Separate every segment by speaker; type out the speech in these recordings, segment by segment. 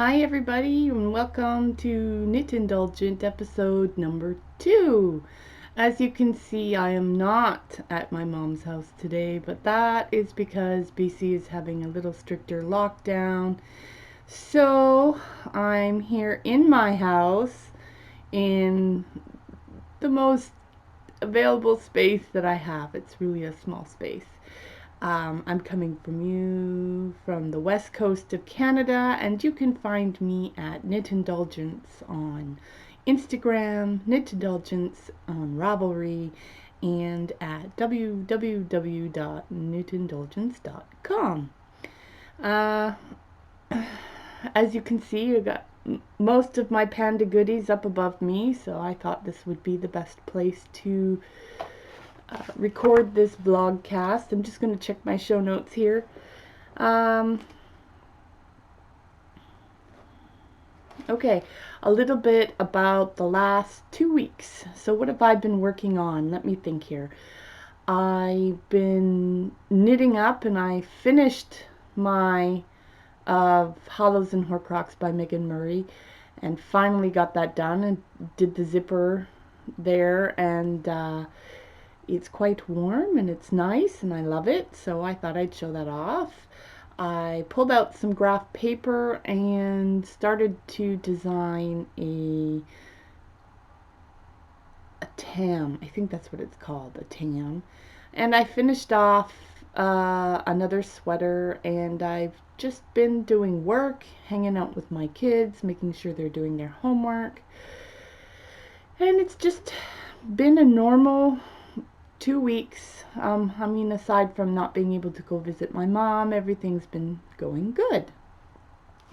Speaker 1: Hi everybody and welcome to Knit Indulgent episode number 2. As you can see, I am not at my mom's house today, but that is because BC is having a little stricter lockdown. So I'm here in my house in the most available space that I have. It's really a small space. I'm coming from you from the west coast of Canada, and you can find me at Knit Indulgence on Instagram, Knit Indulgence on Ravelry, and at www.knitindulgence.com. Uh, as you can see, I got most of my panda goodies up above me, so I thought this would be the best place to record this vlogcast. I'm just going to check my show notes here. Okay, a little bit about the last 2 weeks. So what have I been working on? Let me think here. I've been knitting up and I finished my Hollows and Horcrux by Megan Murray and finally got that done and did the zipper there, and it's quite warm and it's nice and I love it, so I thought I'd show that off. I pulled out some graph paper and started to design a tam. I think that's what it's called, a tam. And I finished off another sweater, and I've just been doing work, hanging out with my kids, making sure they're doing their homework. And it's just been a normal 2 weeks. I mean, aside from not being able to go visit my mom, everything's been going good.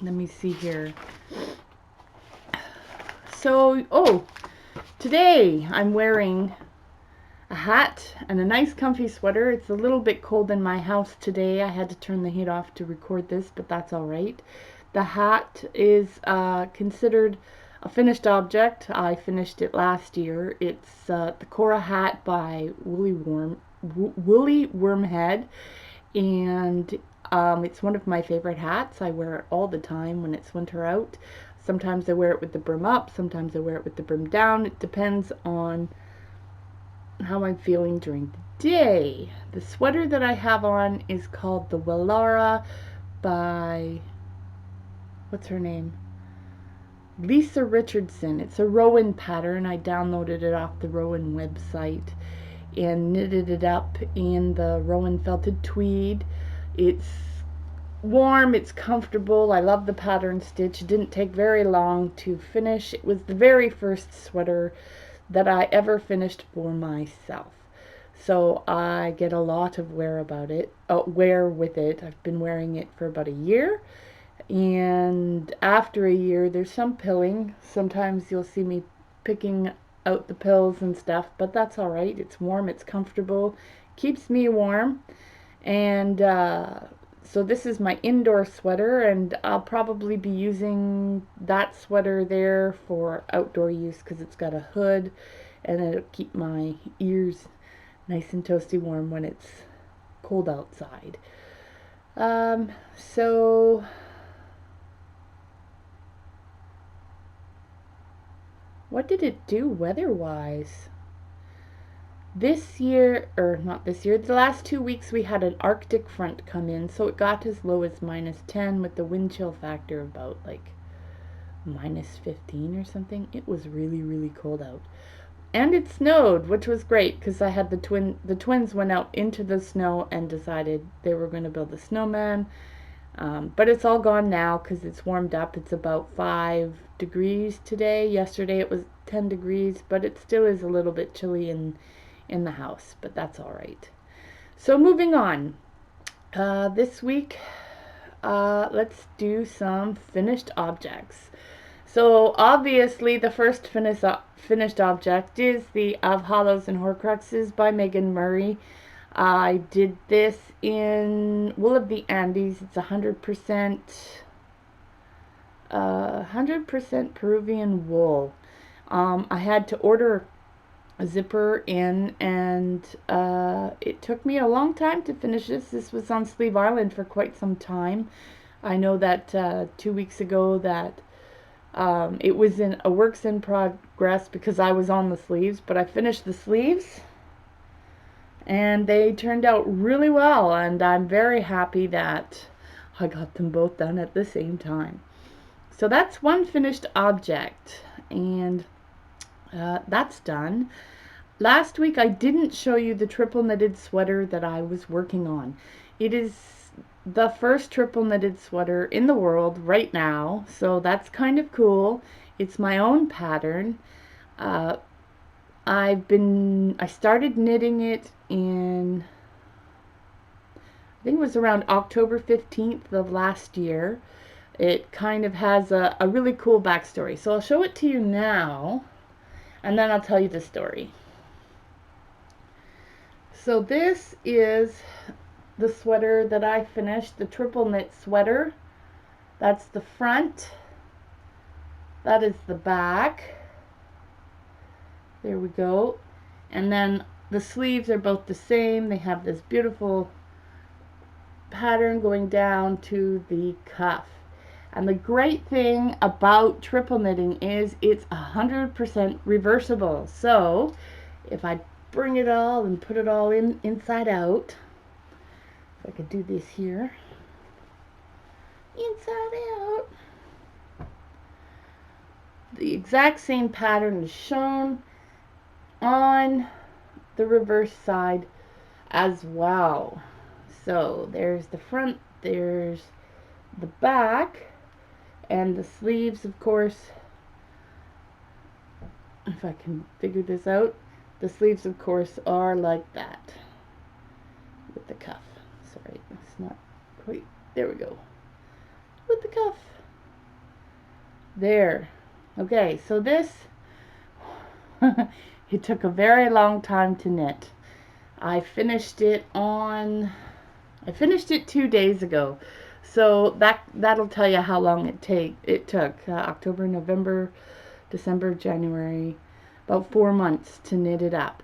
Speaker 1: Let me see here. So, today I'm wearing a hat and a nice comfy sweater. It's a little bit cold in my house today. I had to turn the heat off to record this, but that's all right. The hat is considered a finished object. I finished it last year. It's the Korra hat by Wormhead, and it's one of my favorite hats. I wear it all the time when it's winter out. Sometimes I wear it with the brim up, sometimes I wear it with the brim down. It depends on how I'm feeling during the day. The sweater that I have on is called the Wallara by, what's her name? Lisa Richardson. It's a Rowan pattern. I downloaded it off the Rowan website and knitted it up in the Rowan felted tweed. It's warm, it's comfortable. I love the pattern stitch. It didn't take very long to finish. It was the very first sweater that I ever finished for myself. So I get a lot of wear with it. I've been wearing it for about a year. And after a year, there's some pilling. Sometimes you'll see me picking out the pills and stuff, but that's all right. It's warm, it's comfortable, keeps me warm. And so this is my indoor sweater, and I'll probably be using that sweater there for outdoor use because it's got a hood and it'll keep my ears nice and toasty warm when it's cold outside. So what did it do weather-wise? This year, or not this year, the last 2 weeks we had an Arctic front come in, so it got as low as -10 with the wind chill factor about like -15 or something. It was really, really cold out. And it snowed, which was great because I had the twins went out into the snow and decided they were going to build a snowman. But it's all gone now because it's warmed up. It's about 5 degrees today. Yesterday it was 10 degrees, but it still is a little bit chilly in the house, but that's all right. So moving on. This week, let's do some finished objects. So obviously the first finished object is the Of Hollows and Horcruxes by Megan Murray. I did this in Wool of the Andes. It's 100% Peruvian wool. I had to order a zipper in, and it took me a long time to finish this. This was on Sleeve Island for quite some time. I know that 2 weeks ago that it was in a works in progress because I was on the sleeves, but I finished the sleeves and they turned out really well, and I'm very happy that I got them both done at the same time. So that's one finished object, and that's done. Last week I didn't show you the triple knitted sweater that I was working on. It is the first triple knitted sweater in the world right now, so that's kind of cool. It's my own pattern. Uh, I started knitting it in, I think it was around October 15th of last year. It kind of has a really cool backstory. So I'll show it to you now, and then I'll tell you the story. So this is the sweater that I finished, the triple knit sweater. That's the front. That is the back. There we go. And then the sleeves are both the same. They have this beautiful pattern going down to the cuff. And the great thing about triple knitting is it's 100% reversible. So if I bring it all and put it all in inside out, if I could do this here, inside out, the exact same pattern is shown on the reverse side as well. So there's the front, there's the back, and the sleeves, of course, if I can figure this out, the sleeves, of course, are like that with the cuff. Sorry, it's not quite, there we go, with the cuff. There. Okay, so this, it took a very long time to knit. I finished it 2 days ago. So that'll tell you how long it took. October, November, December, January, about 4 months to knit it up.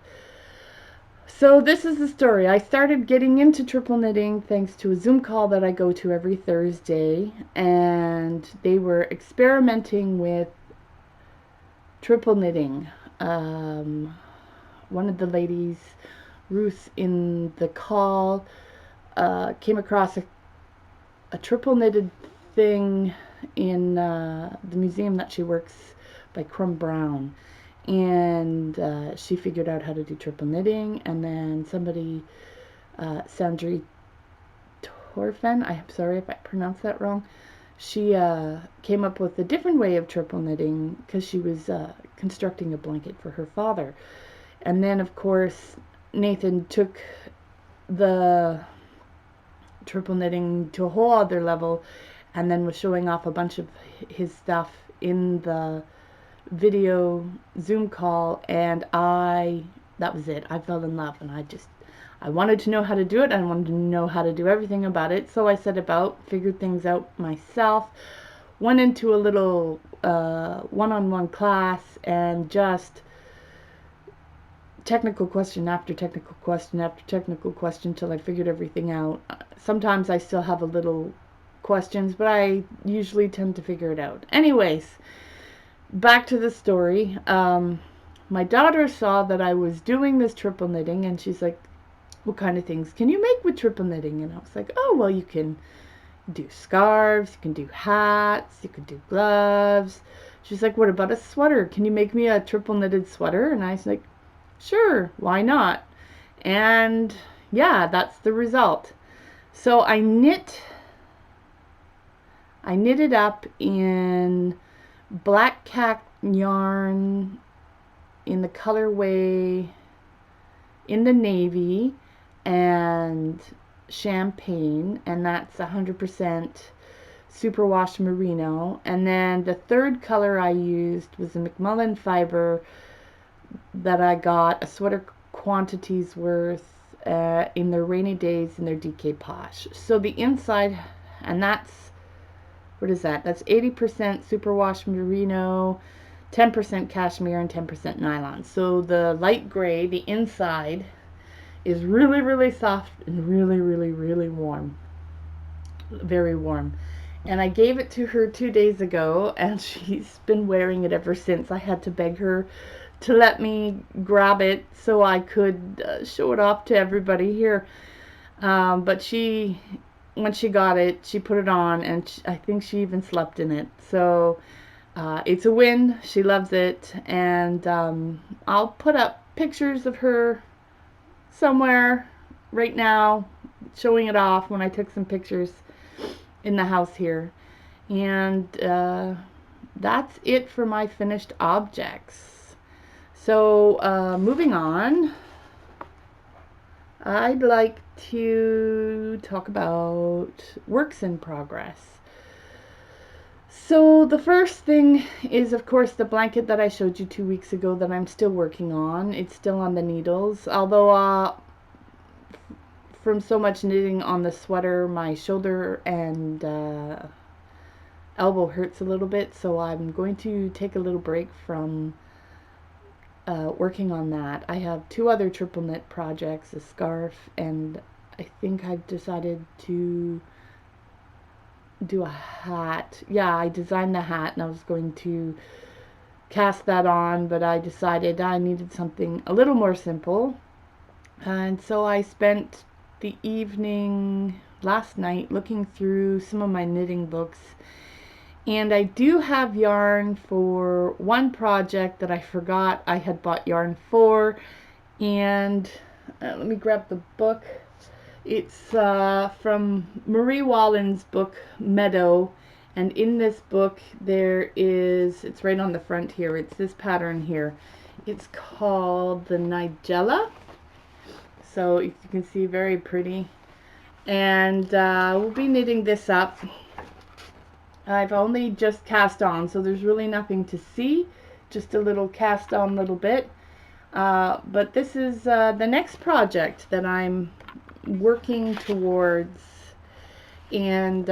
Speaker 1: So this is the story. I started getting into triple knitting thanks to a Zoom call that I go to every Thursday, and they were experimenting with triple knitting. One of the ladies, Ruth, in the call came across a triple knitted thing in the museum that she works by Crum Brown, and she figured out how to do triple knitting. And then somebody, Sandri Torfen, I'm sorry if I pronounced that wrong, she came up with a different way of triple knitting because she was constructing a blanket for her father. And then, of course, Nathan took the triple knitting to a whole other level and then was showing off a bunch of his stuff in the video Zoom call, and that was it. I fell in love, and I wanted to know how to do it. I wanted to know how to do everything about it. So I set about, figured things out myself, went into a little one-on-one class, and just technical question after technical question after technical question till I figured everything out. Sometimes I still have a little questions, but I usually tend to figure it out. Anyways, back to the story. My daughter saw that I was doing this triple knitting, and she's like, what kind of things can you make with triple knitting? And I was like, oh, well, you can do scarves, you can do hats, you can do gloves. She's like, what about a sweater? Can you make me a triple knitted sweater? And I was like, sure, why not? And yeah, that's the result. So I knit it up in black cat yarn in the colorway in the navy and champagne, and that's 100% superwash merino. And then the third color I used was the McMullen fiber that I got a sweater quantities worth in their rainy days in their DK Posh. So the inside, and that's, what is that? That's 80% superwash merino, 10% cashmere, and 10% nylon. So the light gray, the inside, is really, really soft and really, really, really warm. Very warm. And I gave it to her 2 days ago, and she's been wearing it ever since. I had to beg her to let me grab it so I could show it off to everybody here. But when she got it, she put it on, and I think she even slept in it. So it's a win. She loves it, and I'll put up pictures of her somewhere right now, showing it off when I took some pictures in the house here. And that's it for my finished objects. So moving on, I'd like to talk about works in progress. So the first thing is, of course, the blanket that I showed you 2 weeks ago that I'm still working on. It's still on the needles, although from so much knitting on the sweater, my shoulder and elbow hurts a little bit, so I'm going to take a little break from working on that. I have 2 other triple knit projects, a scarf, and I think I've decided to do a hat. Yeah, I designed the hat and I was going to cast that on, but I decided I needed something a little more simple. And so I spent the evening last night looking through some of my knitting books. And I do have yarn for one project that I forgot I had bought yarn for. And let me grab the book. It's from Marie Wallin's book, Meadow. And in this book, it's right on the front here. It's this pattern here. It's called the Nigella. So you can see, very pretty. And we'll be knitting this up. I've only just cast on, so there's really nothing to see. Just a little cast on little bit. But this is the next project that I'm working towards. And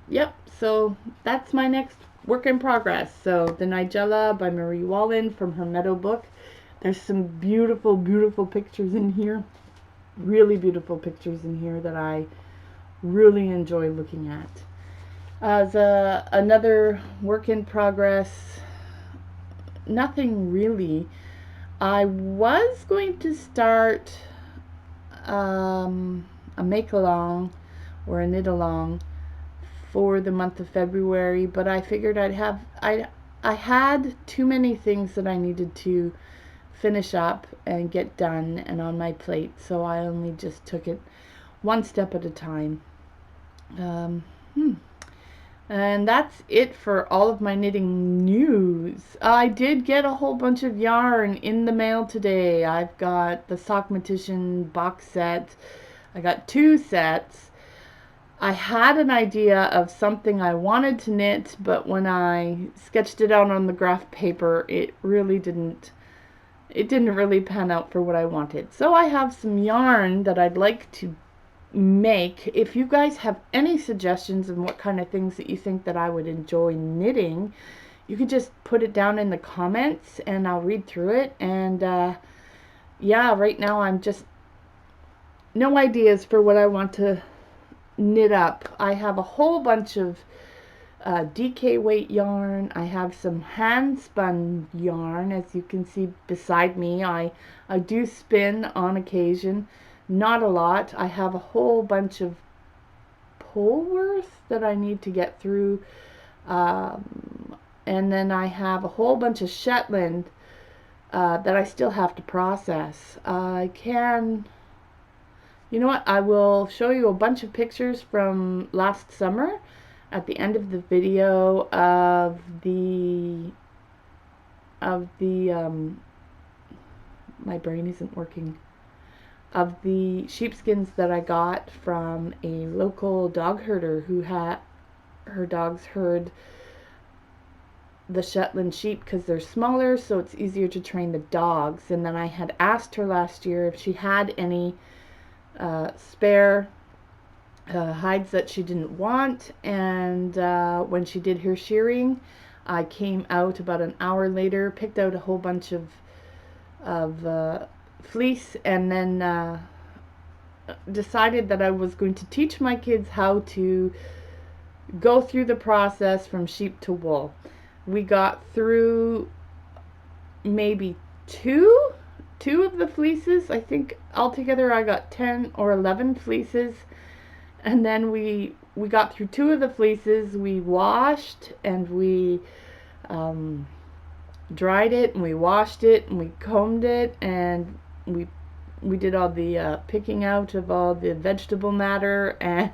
Speaker 1: yep, so that's my next work in progress. So the Nigella by Marie Wallin from her Meadow book. There's some beautiful, beautiful pictures in here. Really beautiful pictures in here that I really enjoy looking at. As another work in progress, nothing really. I was going to start a make-along or a knit-along for the month of February, but I figured I had too many things that I needed to finish up and get done and on my plate, so I only just took it one step at a time. And that's it for all of my knitting news. I did get a whole bunch of yarn in the mail today. I've got the Sockmatician box set. I got 2 sets. I had an idea of something I wanted to knit, but when I sketched it out on the graph paper, it didn't really pan out for what I wanted. So I have some yarn that I'd like to make. If you guys have any suggestions on what kind of things that you think that I would enjoy knitting, you could just put it down in the comments and I'll read through it. And yeah, right now I'm just no ideas for what I want to knit up. I have a whole bunch of DK weight yarn. I have some hand spun yarn, as you can see beside me. I do spin on occasion, not a lot. I have a whole bunch of Polworth that I need to get through, and then I have a whole bunch of Shetland that I still have to process. You know what, I will show you a bunch of pictures from last summer at the end of the video of my brain isn't working, of the sheepskins that I got from a local dog herder who had her dogs herd the Shetland sheep because they're smaller, so it's easier to train the dogs. And then I had asked her last year if she had any spare hides that she didn't want, and when she did her shearing, I came out about an hour later, picked out a whole bunch of fleece, and then decided that I was going to teach my kids how to go through the process from sheep to wool. We got through maybe two of the fleeces. I think altogether I got 10 or 11 fleeces. And then we got through two of the fleeces. We washed and we dried it, and we washed it, and we combed it, and we did all the picking out of all the vegetable matter, and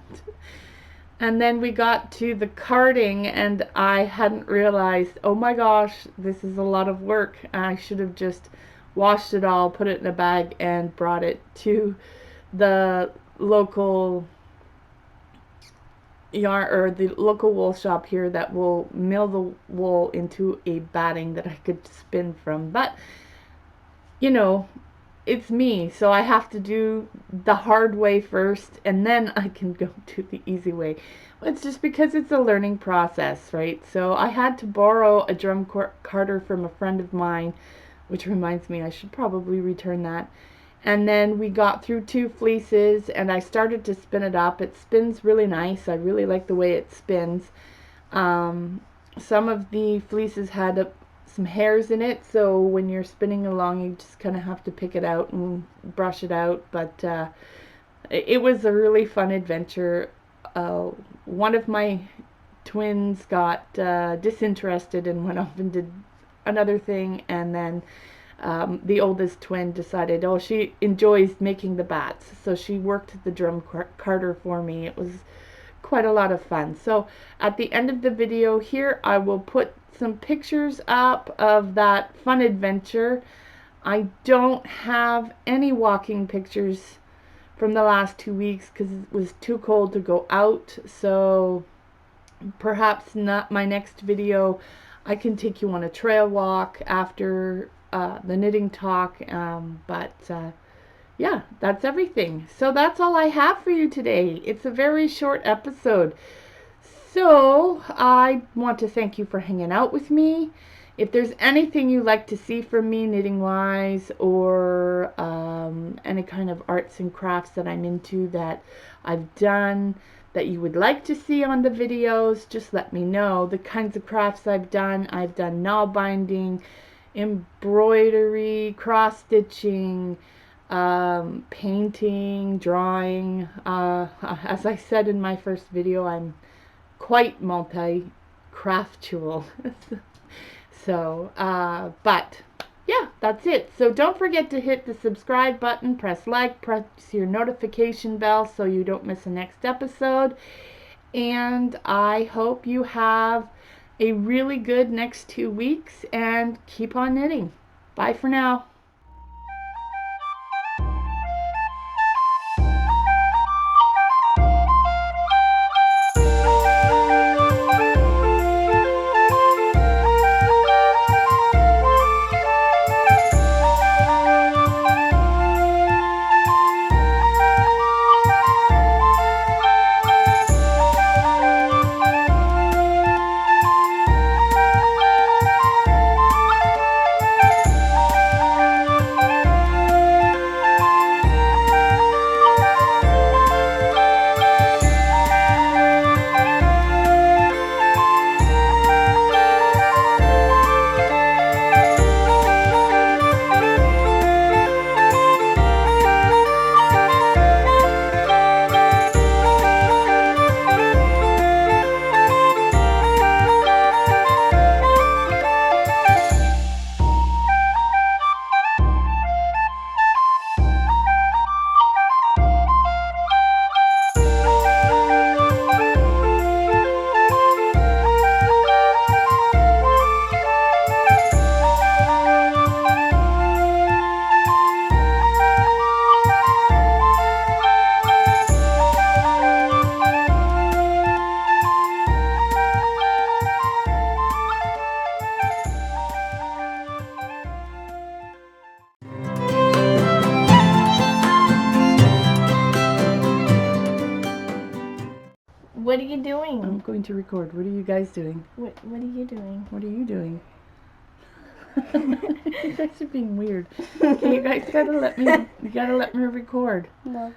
Speaker 1: then we got to the carding, and I hadn't realized, oh my gosh, this is a lot of work. I should have just washed it all, put it in a bag, and brought it to the local yarn, or the local wool shop here, that will mill the wool into a batting that I could spin from. But you know, it's me, so I have to do the hard way first, and then I can go to the easy way. It's just because it's a learning process, right? So I had to borrow a drum carder from a friend of mine, which reminds me I should probably return that. And then we got through two fleeces, and I started to spin it up. It spins really nice. I really like the way it spins. Some of the fleeces had some hairs in it, so when you're spinning along, you just kind of have to pick it out and brush it out. But it was a really fun adventure. One of my twins got disinterested and went off and did another thing, and then the oldest twin decided, oh, she enjoys making the bats, so she worked the drum carder for me. It was quite a lot of fun. So at the end of the video here, I will put some pictures up of that fun adventure. I don't have any walking pictures from the last 2 weeks because it was too cold to go out, so perhaps not my next video. I can take you on a trail walk after the knitting talk, but yeah, that's everything. So that's all I have for you today. It's a very short episode. So I want to thank you for hanging out with me. If there's anything you like to see from me knitting wise, or any kind of arts and crafts that I'm into that I've done that you would like to see on the videos, just let me know. The kinds of crafts I've done knot binding, embroidery, cross stitching, painting, drawing. As I said in my first video, I'm quite multi-craftual. So, but yeah, that's it. So don't forget to hit the subscribe button, press like, press your notification bell so you don't miss the next episode. And I hope you have a really good next 2 weeks, and keep on knitting. Bye for now.
Speaker 2: What are you doing?
Speaker 1: I'm going to record. What are you guys doing?
Speaker 2: What are you doing?
Speaker 1: What are you doing? You guys are being weird. Okay, you guys gotta let me record.
Speaker 2: No.